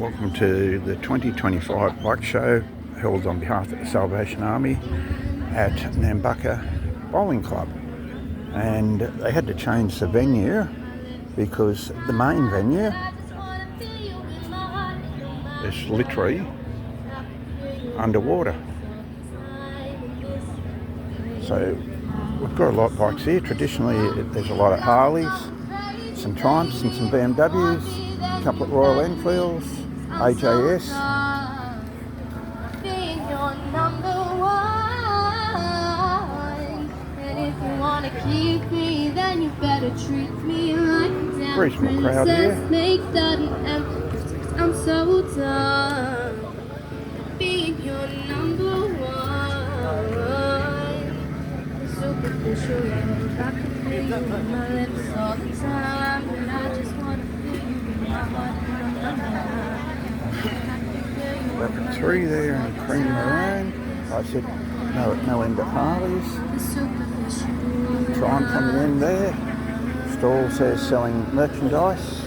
Welcome to the 2025 bike show held on behalf of the Salvation Army at Nambucca Bowling Club. And they had to change the venue because the main venue is literally underwater. So we've got a lot of bikes here. Traditionally there's a lot of Harleys, some Triumphs and some BMWs, a couple of Royal Enfields, AJS. Very small crowd here. I'm so done being your number one. Superficial, I can feel you in my lips all the time, but I just want to feel you in my heart. Level 3 there in cream maroon. I said no end of Harleys. Triumph on the end there. Stall says selling merchandise.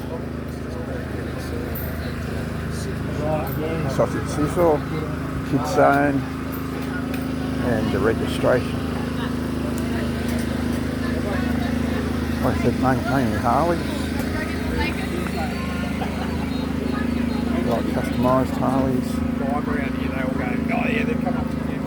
Sausage sizzle, kids zone, and the registration. Like I said, mainly Harleys. Like customised Harleys. Drive around here, they all go, oh yeah, they've come up to here.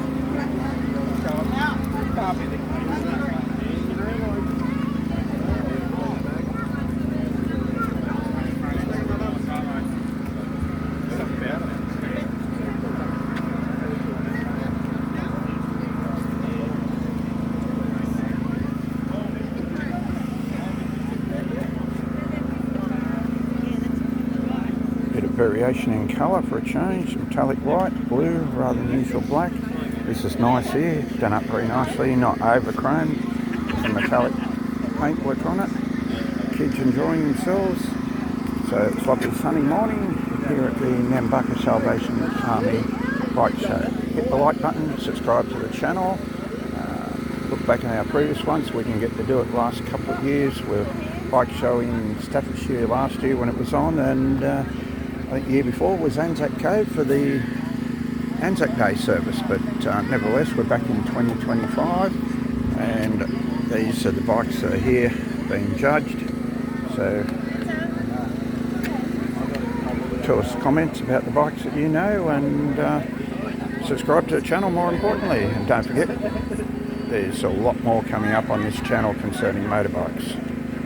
Bit of variation in colour for a change. Metallic white, blue rather than usual black. This is nice here, done up very nicely, not overchromed. Some metallic paintwork on it. Kids enjoying themselves. So it's a lovely sunny morning here at the Nambucca Salvation Army bike show. Hit the like button, subscribe to the channel. Look back at our previous ones. We can get to do it the last couple of years. We're bike showing in Staffordshire last year when it was on, and I think the year before was Anzac Cove for the Anzac Day service, but nevertheless we're back in 2025 and these are the bikes that are here being judged. So tell us comments about the bikes that you know, and subscribe to the channel more importantly, and don't forget there's a lot more coming up on this channel concerning motorbikes.